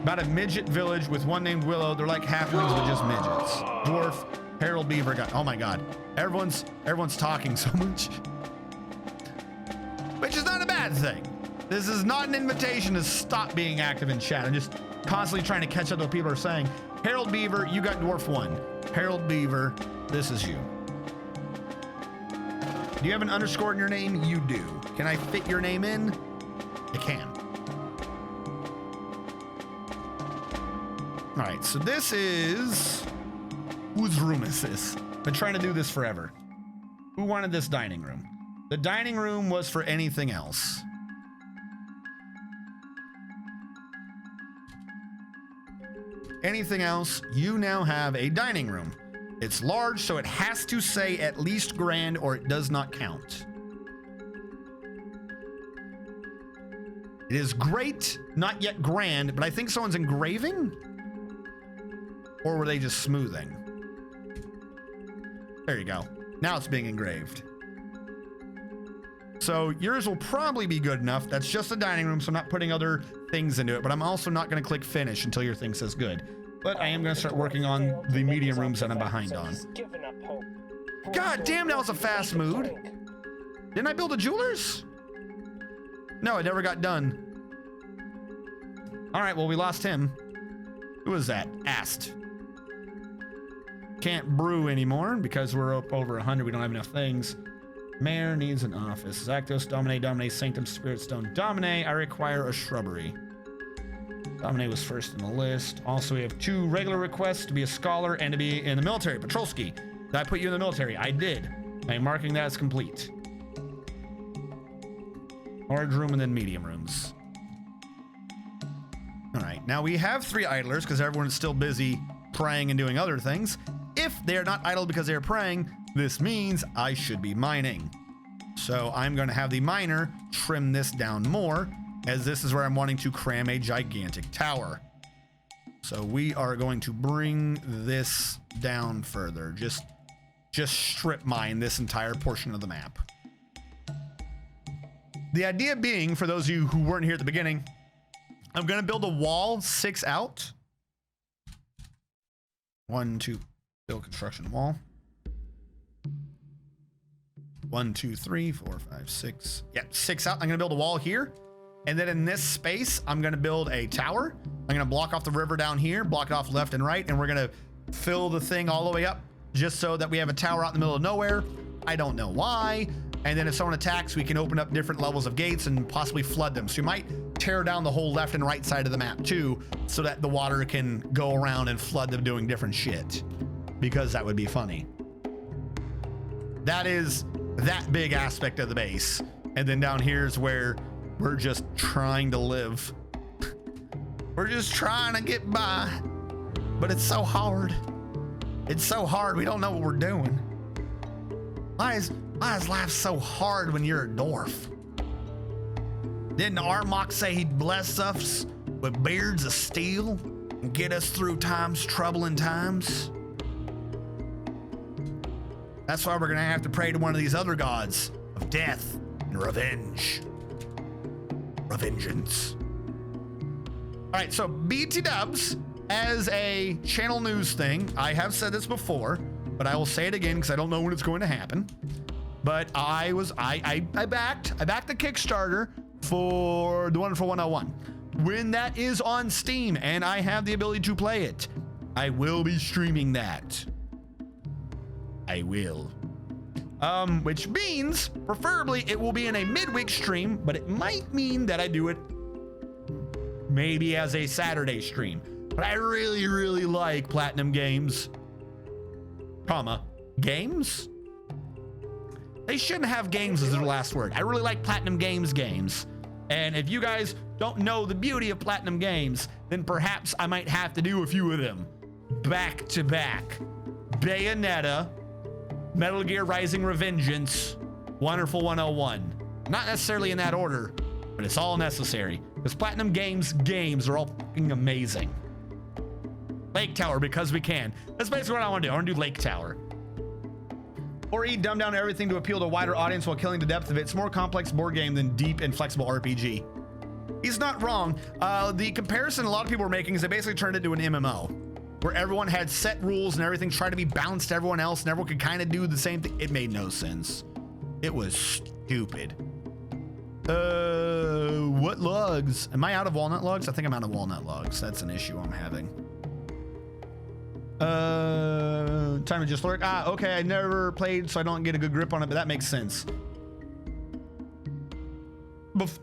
About a midget village with one named Willow. They're like halflings, but just midgets. Dwarf, Harold Beaver. Oh my God. Everyone's talking so much. Which is not a bad thing. This is not an invitation to stop being active in chat. I'm just constantly trying to catch up to what people are saying. Harold Beaver, you got Dwarf 1. Harold Beaver, this is you. Do you have an underscore in your name? You do. Can I fit your name in? I can. All right, so this is... Whose room is this? Been trying to do this forever. Who wanted this dining room? The dining room was for anything else. Anything else, you now have a dining room. It's large, so it has to say at least grand or it does not count. It is great, not yet grand, but I think someone's engraving? Or were they just smoothing? There you go. Now it's being engraved. So yours will probably be good enough. That's just a dining room, so I'm not putting other things into it, but I'm also not going to click finish until your thing says good. But I am going to start working on the medium rooms that I'm behind on. God damn, that was a fast mood. Didn't I build a jeweler's? No, it never got done. All right, well, we lost him. Who was that? Ast. Can't brew anymore because we're up over 100. We don't have enough things. Mayor needs an office. Zactos, Domine, Sanctum, Spirit Stone, Domine. I require a shrubbery. Domine was first in the list. Also, we have 2 regular requests to be a scholar and to be in the military. Patrolski, did I put you in the military? I did. I am marking that as complete. Large room and then medium rooms. All right, now we have 3 idlers because everyone is still busy praying and doing other things. If they're not idle because they're praying, this means I should be mining. So I'm going to have the miner trim this down more, as this is where I'm wanting to cram a gigantic tower. So we are going to bring this down further. Just strip mine this entire portion of the map. The idea being, for those of you who weren't here at the beginning, I'm going to build a wall 6 out. 1, 2, build construction wall. 1, 2, 3, 4, 5, 6. Yep, 6 out. I'm going to build a wall here. And then in this space, I'm going to build a tower. I'm going to block off the river down here, block it off left and right, and we're going to fill the thing all the way up just so that we have a tower out in the middle of nowhere. I don't know why. And then if someone attacks, we can open up different levels of gates and possibly flood them. So you might tear down the whole left and right side of the map too, so that the water can go around and flood them doing different shit, because that would be funny. That is that big aspect of the base. And then down here is where we're just trying to live. We're just trying to get by, but it's so hard. It's so hard. We don't know what we're doing. Why is life so hard when you're a dwarf? Didn't Armok say he'd bless us with beards of steel and get us through troubling times? That's why we're gonna have to pray to one of these other gods of death and revenge. Revengeance. All right, so BT Dubs, as a channel news thing, I have said this before, but I will say it again because I don't know when it's going to happen. But I backed the Kickstarter for the Wonderful 101. When that is on Steam and I have the ability to play it, I will be streaming that. I will. Which means, preferably, it will be in a midweek stream, but it might mean that I do it maybe as a Saturday stream. But I really, really like Platinum Games, games? They shouldn't have games as their last word. I really like Platinum games. And if you guys don't know the beauty of Platinum Games, then perhaps I might have to do a few of them back to back. Bayonetta Metal Gear Rising Revengeance, Wonderful 101. Not necessarily in that order, but it's all necessary. Because Platinum Games games are all fucking amazing. Lake Tower, because we can. That's basically what I want to do. I want to do Lake Tower. Or dumb down everything to appeal to a wider audience while killing the depth of it. It's a more complex board game than deep and flexible RPG. He's not wrong. The comparison a lot of people were making is they basically turned it into an MMO, where everyone had set rules and everything tried to be balanced to everyone else and everyone could kind of do the same thing. It made no sense. It was stupid. What logs? Am I out of walnut logs? I think I'm out of walnut logs. That's an issue I'm having. Time to just lurk. Ah, okay. I never played, so I don't get a good grip on it, but that makes sense.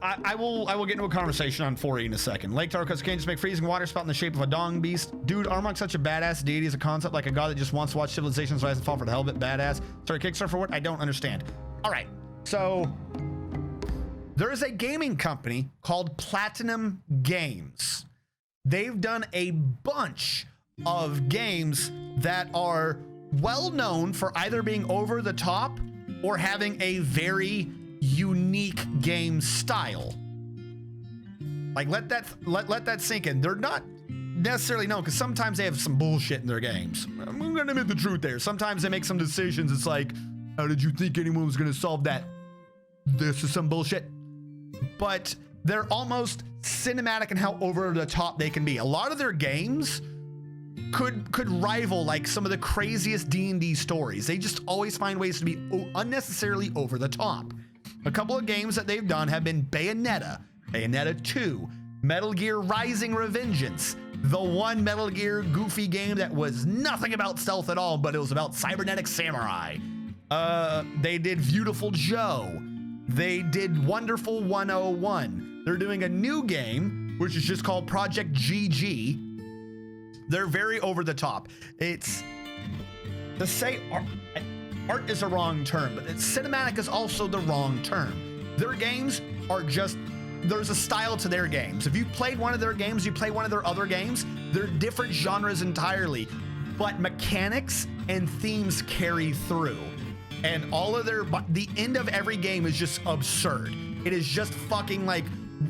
I will get into a conversation on 4E in a second. Lake Tower, because you can't just make freezing water spout in the shape of a dong beast. Dude, Armag's such a badass deity as a concept, like a god that just wants to watch civilizations rise and fall for the hell of it. Badass. Sorry, Kickstarter for what? I don't understand. All right, so there is a gaming company called Platinum Games. They've done a bunch of games that are well known for either being over the top or having a very unique game style. Like let that sink in. They're not necessarily known because sometimes they have some bullshit in their games. I'm gonna admit the truth there. Sometimes they make some decisions. It's like, how did you think anyone was gonna solve that? This is some bullshit. But they're almost cinematic in how over the top they can be. A lot of their games could rival like some of the craziest D&D stories. They just always find ways to be unnecessarily over the top. A couple of games that they've done have been Bayonetta, Bayonetta 2, Metal Gear Rising Revengeance, the one Metal Gear goofy game that was nothing about stealth at all, but it was about cybernetic samurai. They did Beautiful Joe. They did Wonderful 101. They're doing a new game, which is just called Project GG. They're very over the top. It's to say art is a wrong term, but cinematic is also the wrong term. Their games are just, there's a style to their games. If you played one of their games, you play one of their other games, they're different genres entirely, but mechanics and themes carry through. And all of the end of every game is just absurd. It is just fucking like,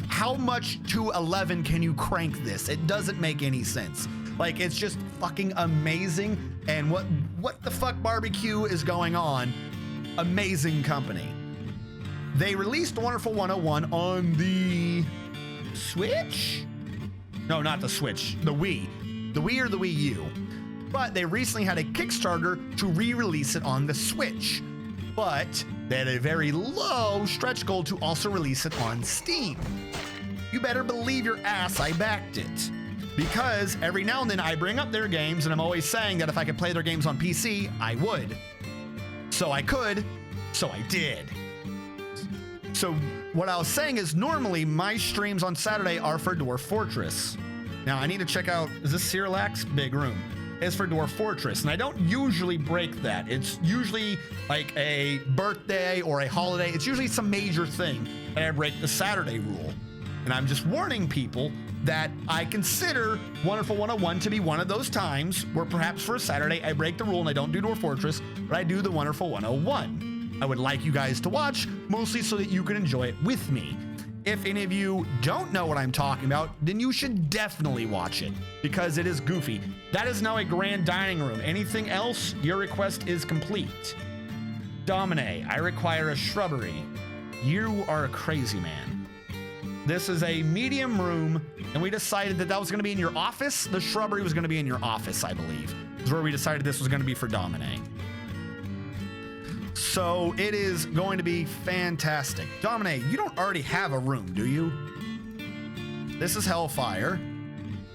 how much to 11 can you crank this? It doesn't make any sense. Like, it's just fucking amazing. And what the fuck barbecue is going on? Amazing company. They released Wonderful 101 on the Switch? No, not the Switch, the Wii. The Wii or the Wii U. But they recently had a Kickstarter to re-release it on the Switch. But they had a very low stretch goal to also release it on Steam. You better believe your ass I backed it. Because every now and then I bring up their games and I'm always saying that if I could play their games on PC, I would. So I could, so I did. So what I was saying is normally my streams on Saturday are for Dwarf Fortress. Now I need to check out, is this Cyrillax? Big room. It's for Dwarf Fortress, and I don't usually break that. It's usually like a birthday or a holiday. It's usually some major thing that I break the Saturday rule. And I'm just warning people that I consider Wonderful 101 to be one of those times where perhaps for a Saturday I break the rule and I don't do Dwarf Fortress, but I do the Wonderful 101. I would like you guys to watch, mostly so that you can enjoy it with me. If any of you don't know what I'm talking about, then you should definitely watch it because it is goofy. That is now a grand dining room. Anything else, your request is complete. Domine, I require a shrubbery. You are a crazy man. This is a medium room, and we decided that that was going to be in your office. The shrubbery was going to be in your office, I believe. Is where we decided this was going to be for Domine. So it is going to be fantastic. Domine, you don't already have a room, do you? This is Hellfire.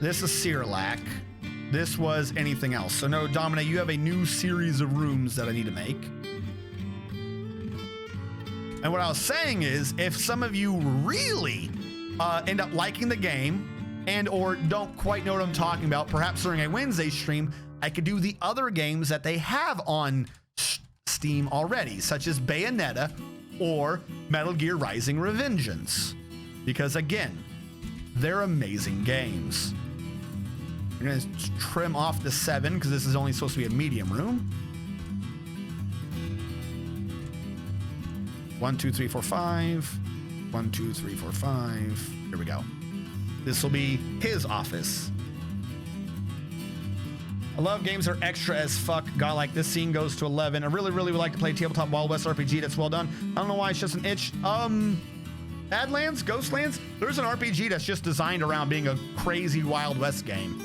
This is Cyrillac. This was anything else. So no, Domine, you have a new series of rooms that I need to make. And what I was saying is, if some of you really end up liking the game and or don't quite know what I'm talking about, perhaps during a Wednesday stream, I could do the other games that they have on Steam already, such as Bayonetta or Metal Gear Rising Revengeance. Because again, they're amazing games. I'm gonna trim off the 7 because this is only supposed to be a medium room. 1, 2, 3, 4, 5. 1, 2, 3, 4, 5. Here we go. This will be his office. I love games that are extra as fuck. God, like this scene goes to 11. I really would like to play tabletop Wild West RPG that's well done. I don't know why it's just an itch. Badlands, Ghostlands, there's an RPG that's just designed around being a crazy Wild West game.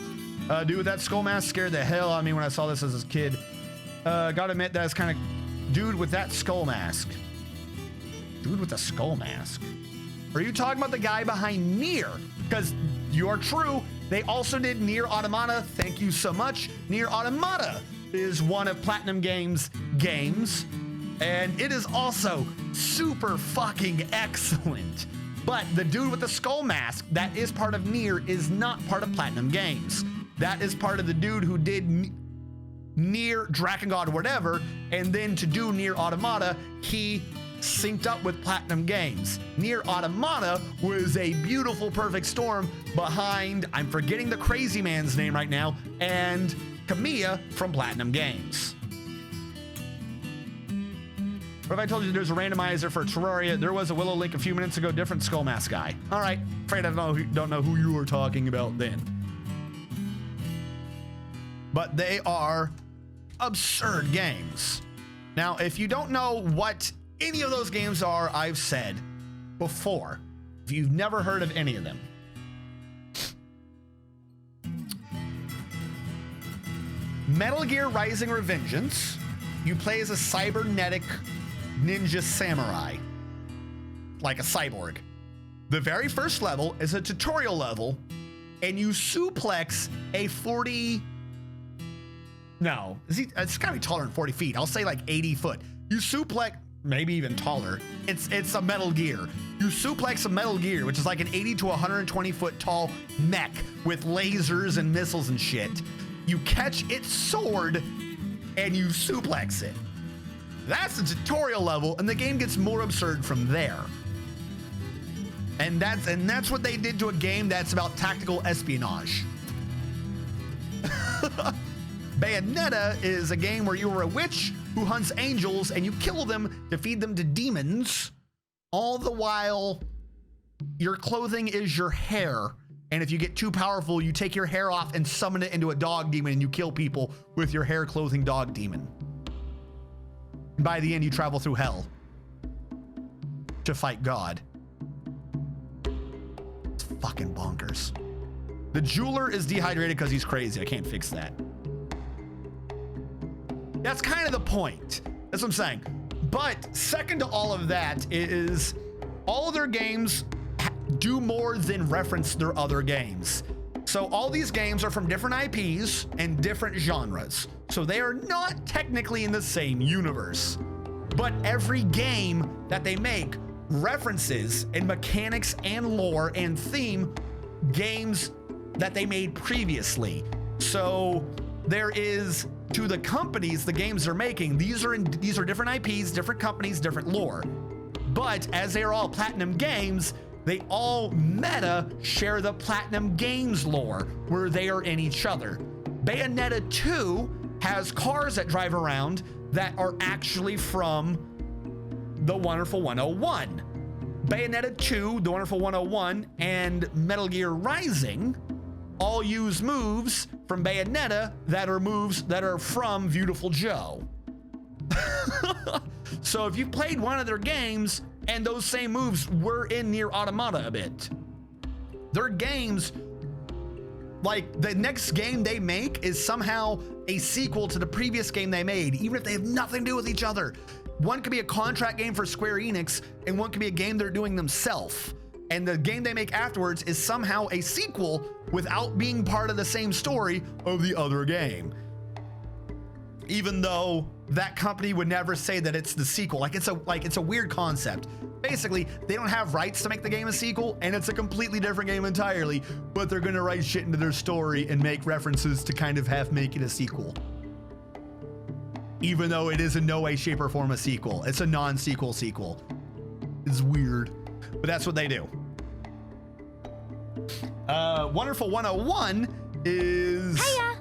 Dude, that skull mask scared the hell out of me when I saw this as a kid. Gotta admit, that is kind of... Dude with that skull mask. Dude with the skull mask. Are you talking about the guy behind Nier? Because you are true. They also did Nier Automata. Thank you so much. Nier Automata is one of Platinum Games' games. And it is also super fucking excellent. But the dude with the skull mask that is part of Nier is not part of Platinum Games. That is part of the dude who did Nier, Drakengard, whatever. And then to do Nier Automata, he synced up with Platinum Games. Nier Automata was a beautiful perfect storm behind, I'm forgetting the crazy man's name right now, and Kamiya from Platinum Games. What if I told you there's a randomizer for Terraria? There was a Willow Link a few minutes ago, different skull mask guy. All right, afraid I don't know who you were talking about then. But they are absurd games. Now, if you don't know what any of those games are, I've said before, if you've never heard of any of them. Metal Gear Rising: Revengeance, you play as a cybernetic ninja samurai, like a cyborg. The very first level is a tutorial level, and you suplex a 40... No, it's gotta be taller than 40 feet. I'll say like 80 foot. You suplex... maybe even taller. It's a Metal Gear. You suplex a Metal Gear, which is like an 80 to 120 foot tall mech with lasers and missiles and shit. You catch its sword and you suplex it. That's a tutorial level, and the game gets more absurd from there. And that's what they did to a game that's about tactical espionage. Bayonetta is a game where you are a witch who hunts angels and you kill them to feed them to demons, all the while your clothing is your hair. And if you get too powerful, you take your hair off and summon it into a dog demon and you kill people with your hair clothing dog demon. And by the end, you travel through hell to fight God. It's fucking bonkers. The jeweler is dehydrated because he's crazy. I can't fix that. That's kind of the point. That's what I'm saying. But second to all of that is all of their games do more than reference their other games. So all these games are from different IPs and different genres. So they are not technically in the same universe. But every game that they make references in mechanics and lore and theme games that they made previously. So there is, to the companies, the games they're making, these are different IPs, different companies, different lore. But as they are all Platinum Games, they all meta share the Platinum Games lore where they are in each other. Bayonetta 2 has cars that drive around that are actually from The Wonderful 101. Bayonetta 2, The Wonderful 101, and Metal Gear Rising all use moves from Bayonetta that are moves that are from Beautiful Joe. So if you've played one of their games and those same moves were in Nier Automata a bit, their games, like the next game they make is somehow a sequel to the previous game they made, even if they have nothing to do with each other. One could be a contract game for Square Enix, and one could be a game they're doing themselves. And the game they make afterwards is somehow a sequel without being part of the same story of the other game. Even though that company would never say that it's the sequel. It's a weird concept. Basically, they don't have rights to make the game a sequel, and it's a completely different game entirely, but they're gonna write shit into their story and make references to kind of half make it a sequel. Even though it is in no way, shape, or form a sequel. It's a non-sequel sequel. It's weird, but that's what they do. Wonderful 101 is... Hiya!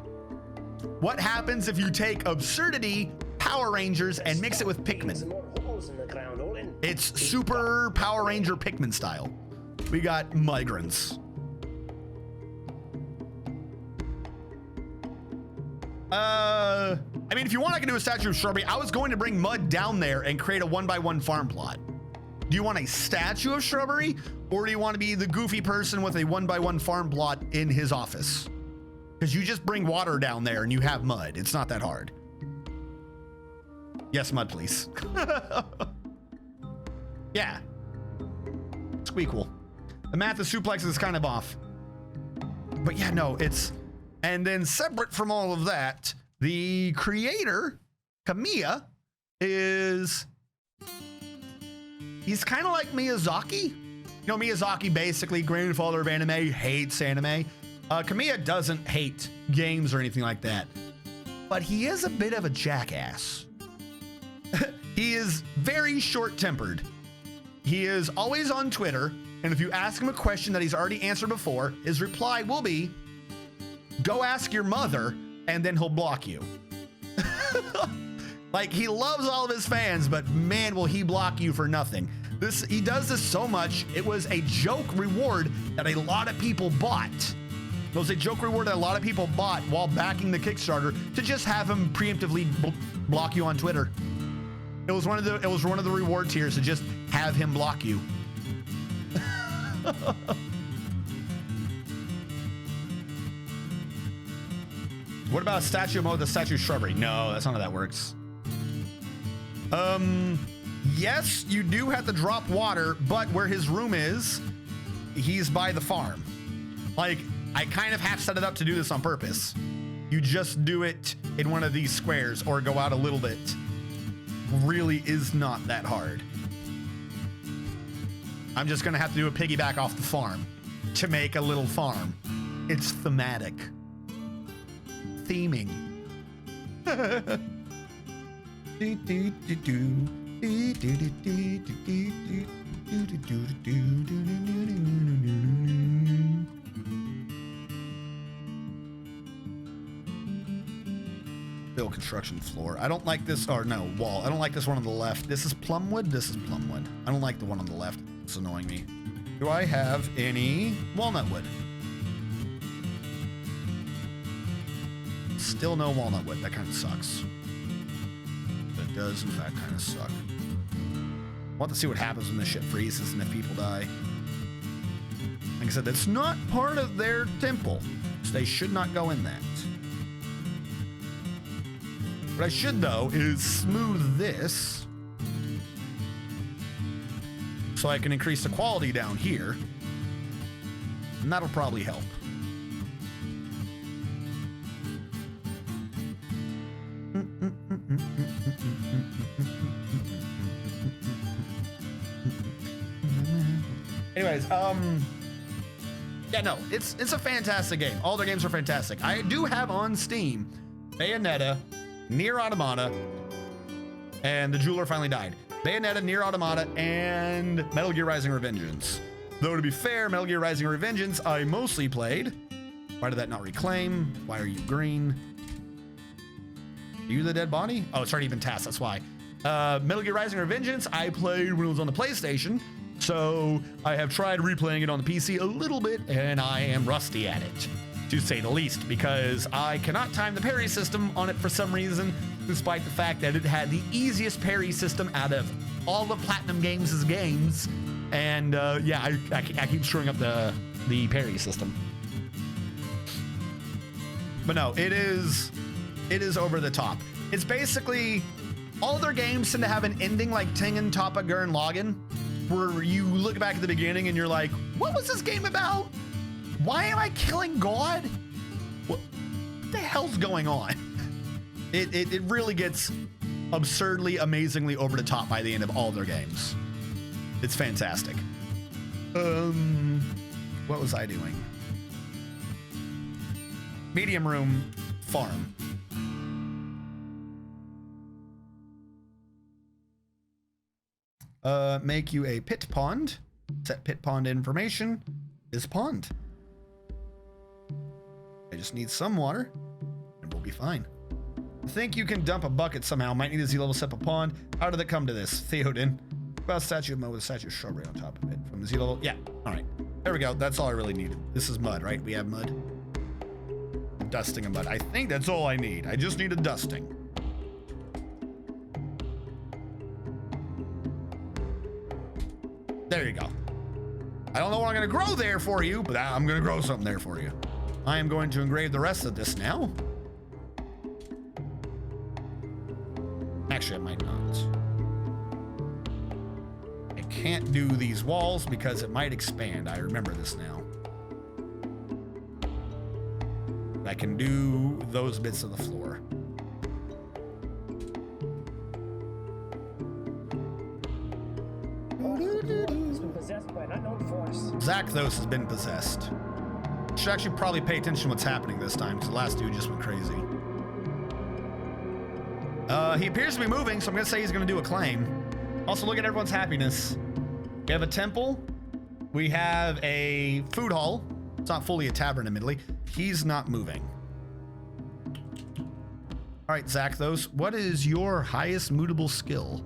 What happens if you take absurdity Power Rangers and mix it with Pikmin. More holes in the ground, Olin. It's super Power Ranger Pikmin style. We got migrants. I mean, if you want, I can do a statue of shrubbery. I was going to bring mud down there and create a 1x1 farm plot. Do you want a statue of shrubbery, or do you want to be the goofy person with a 1x1 farm plot in his office? Because you just bring water down there and you have mud. It's not that hard. Yes, mud, please. Yeah. Squeakle. The math of suplex is kind of off. But yeah, no, it's... And then separate from all of that, the creator, Kamiya, is... He's kind of like Miyazaki. You know, Miyazaki, basically, grandfather of anime, hates anime. Kamiya doesn't hate games or anything like that. But he is a bit of a jackass. He is very short-tempered. He is always on Twitter, and if you ask him a question that he's already answered before, his reply will be, go ask your mother, and then he'll block you. Like, he loves all of his fans, but man, will he block you for nothing. He does this so much, it was a joke reward that a lot of people bought. It was a joke reward that a lot of people bought while backing the Kickstarter to just have him preemptively block you on Twitter. It was one of the reward tiers to just have him block you. What about a statue mode, the statue shrubbery? No, that's not how that works. Yes, you do have to drop water, but where his room is, he's by the farm. Like, I kind of half set it up to do this on purpose. You just do it in one of these squares or go out a little bit. Really is not that hard. I'm just gonna have to do a piggyback off the farm to make a little farm. It's thematic. Theming. Build construction floor. I don't like this, or no, wall. I don't like this one on the left. This is plumwood. This is plumwood. I don't like the one on the left. It's annoying me. Do I have any walnut wood? Still no walnut wood. That kind of sucks. That does, in fact, kind of suck. I want to see what happens when this shit freezes and if people die. Like I said, that's not part of their temple, so they should not go in that. What I should, though, is smooth this so I can increase the quality down here, and that'll probably help. Anyways, yeah, no, it's a fantastic game. All their games are fantastic. I do have on Steam Bayonetta, Nier Automata, and The Jeweler Finally Died. Bayonetta, Nier Automata, and Metal Gear Rising: Revengeance. Though to be fair, Metal Gear Rising: Revengeance I mostly played. Why did that not reclaim? Why are you green? Are you the dead body? Oh, it's already been tasked, that's why. Metal Gear Rising: Revengeance I played when it was on the PlayStation, so I have tried replaying it on the PC a little bit, and I am rusty at it, to say the least, because I cannot time the parry system on it for some reason, despite the fact that it had the easiest parry system out of all of Platinum Games' games. And yeah, I keep screwing up the parry system. But no, it is over the top. It's basically, all their games tend to have an ending like Tengen Toppa Gurren Lagann, where you look back at the beginning and you're like, what was this game about? Why am I killing God? What the hell's going on? It really gets absurdly, amazingly over the top by the end of all their games. It's fantastic. What was I doing? Medium room farm. Make you a pit pond. Set pit pond information is pond. I just need some water and we'll be fine. think you can dump a bucket somehow. Might need a Z level step a pond. How did it come to this? Theoden. About statue of mud with a statue of shrubbery on top of it. From the Z level. Yeah. All right. There we go. That's all I really needed. This is mud, right? We have mud. Dusting of mud. I think that's all I need. I just need a dusting. There you go. I don't know what I'm going to grow there for you, but I'm going to grow something there for you. I am going to engrave the rest of this now. Actually, I might not. I can't do these walls because it might expand. I remember this now. I can do those bits of the floor. It's been possessed by an unknown force. Zakthos has been possessed. Should actually probably pay attention to what's happening this time because the last dude just went crazy. He appears to be moving, so I'm gonna say he's gonna do a claim. Also, look at everyone's happiness. We have a temple. We have a food hall. It's not fully a tavern, admittedly. He's not moving. All right, Zakthos, what is your highest mutable skill?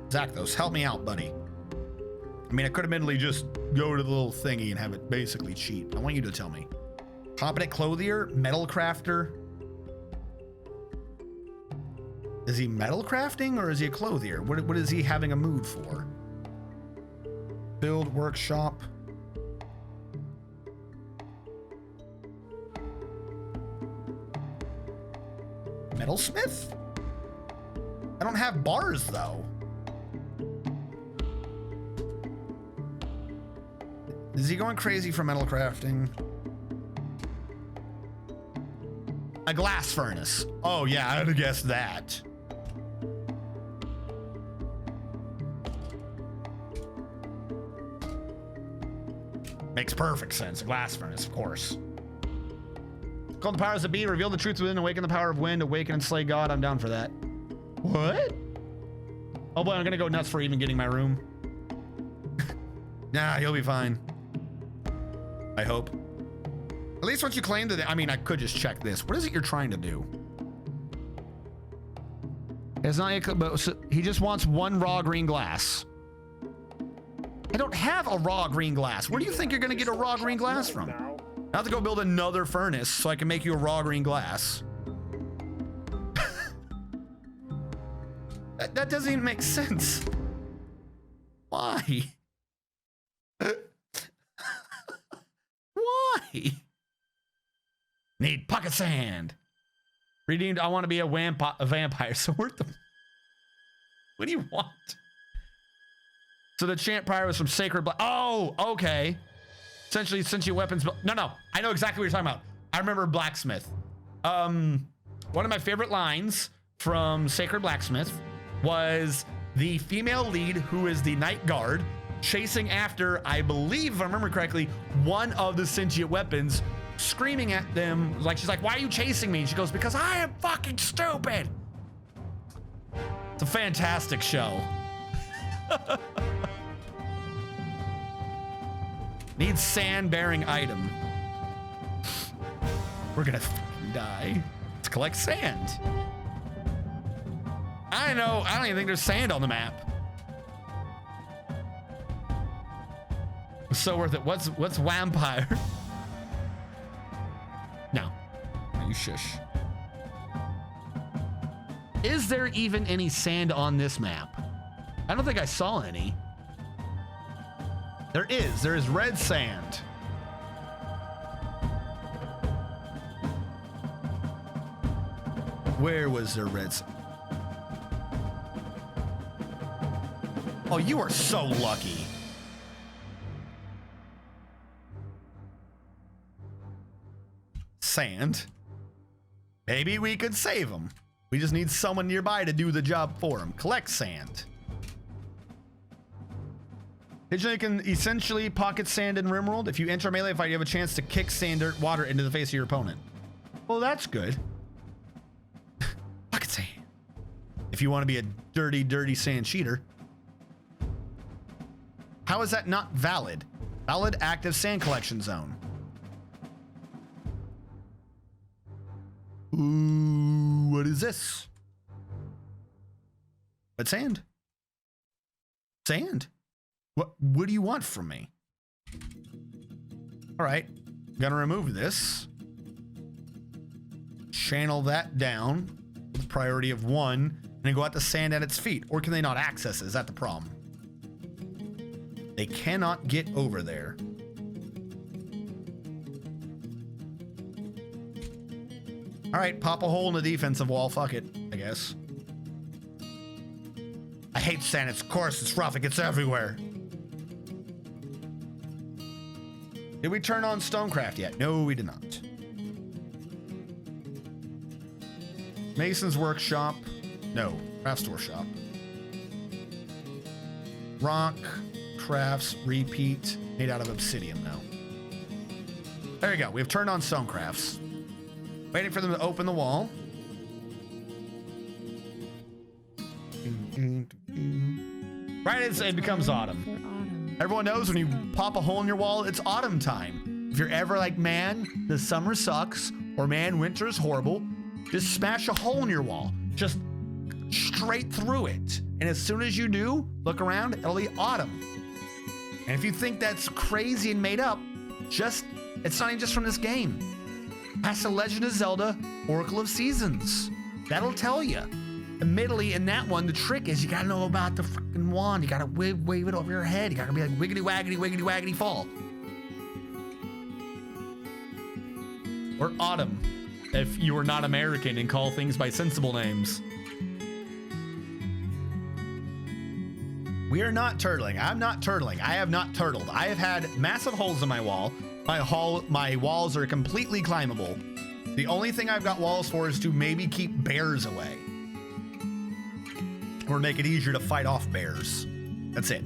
Zakthos, help me out, buddy. I mean, I could admittedly just go to the little thingy and have it basically cheat. I want you to tell me. Competent clothier, metal crafter. Is he metal crafting or is he a clothier? What is he having a mood for? Build workshop. Metalsmith? I don't have bars though. Is he going crazy for metal crafting? A glass furnace. Oh yeah, I'd have guessed that. Makes perfect sense. A glass furnace, of course. Call the powers that be, reveal the truth within, awaken the power of wind, awaken and slay God. I'm down for that. What? Oh boy, I'm gonna go nuts for even getting my room. Nah, you'll be fine. I hope. At least once you claim that, I mean, I could just check this. What is it you're trying to do? It's not, but he just wants one raw green glass. I don't have a raw green glass. Where do you think you're gonna get a raw green glass from? I have to go build another furnace so I can make you a raw green glass. That doesn't even make sense. Why? Why? Need pocket sand. Redeemed, I want to be a vampire. So what do you want? So the chant prior was from Sacred Black. Oh, okay. Essentially, sentient weapons. No. I know exactly what you're talking about. I remember Blacksmith. One of my favorite lines from Sacred Blacksmith was the female lead, who is the night guard, chasing after, I believe, if I remember correctly, one of the sentient weapons, screaming at them. Like, she's like, why are you chasing me? And she goes, because I am fucking stupid. It's a fantastic show. Needs sand-bearing item. We're gonna fucking die. Let's collect sand. I know, I don't even think there's sand on the map. It's so worth it. What's vampire? No. You shush. Is there even any sand on this map? I don't think I saw any. There is red sand. Where was there red sand? Oh, you are so lucky. Sand. Maybe we could save him. We just need someone nearby to do the job for him. Collect sand. You can essentially pocket sand in RimWorld. If you enter a melee fight, you have a chance to kick sand or water into the face of your opponent. Well, that's good. Pocket sand. If you want to be a dirty, dirty sand cheater. How is that not valid? Valid active sand collection zone. Ooh, what is this? But sand. Sand. What do you want from me? All right, gonna remove this. Channel that down with priority of 1, and then go out to sand at its feet. Or can they not access it? Is that the problem? They cannot get over there. All right, pop a hole in the defensive wall. Fuck it, I guess. I hate sand. It's coarse, it's rough, it gets everywhere. Did we turn on Stonecraft yet? No, we did not. Mason's Workshop. No, Craft Store Shop. Rock, crafts, repeat, made out of obsidian now. There you go. We've turned on Stonecrafts. Waiting for them to open the wall. Right, it becomes autumn. Everyone knows when you pop a hole in your wall, it's autumn time. If you're ever like, man, the summer sucks, or man, winter is horrible, just smash a hole in your wall. Just straight through it. And as soon as you do, look around, it'll be autumn. And if you think that's crazy and made up, it's not even just from this game. That's the Legend of Zelda Oracle of Seasons. That'll tell you. Admittedly, in that one, the trick is you gotta know about the freaking wand. You gotta wave it over your head. You gotta be like wiggity waggity, wiggity waggity fall. Or autumn, if you are not American and call things by sensible names. We are not turtling. I'm not turtling. I have not turtled. I have had massive holes in my wall. My walls are completely climbable. The only thing I've got walls for is to maybe keep bears away. Or make it easier to fight off bears. That's it.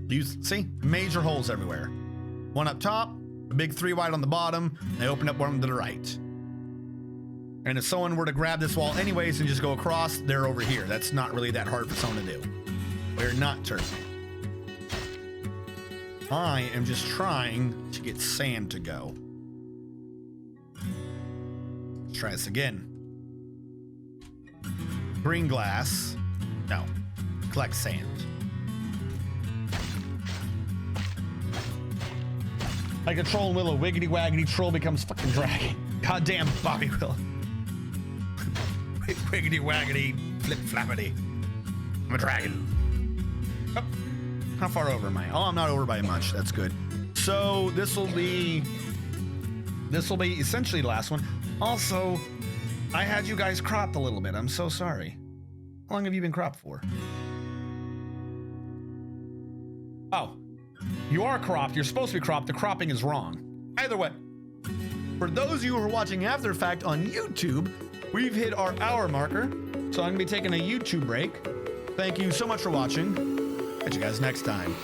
You see? Major holes everywhere. One up top, a big 3 wide on the bottom, and I open up one to the right. And if someone were to grab this wall anyways and just go across, they're over here. That's not really that hard for someone to do. We're not turtling. I am just trying to get sand to go. Let's try this again. Green glass. No. Collect sand. Like a troll and willow, wiggity waggity, troll becomes fucking dragon. Goddamn Bobby Willow. Wiggity waggity, flip flappity. I'm a dragon. Oh, how far over am I? Oh, I'm not over by much. That's good. So this will be essentially the last one. Also, I had you guys cropped a little bit. I'm so sorry. How long have you been cropped for? Oh, you are cropped. You're supposed to be cropped. The cropping is wrong. Either way, for those of you who are watching after the fact on YouTube, we've hit our hour marker. So I'm going to be taking a YouTube break. Thank you so much for watching. Catch you guys next time.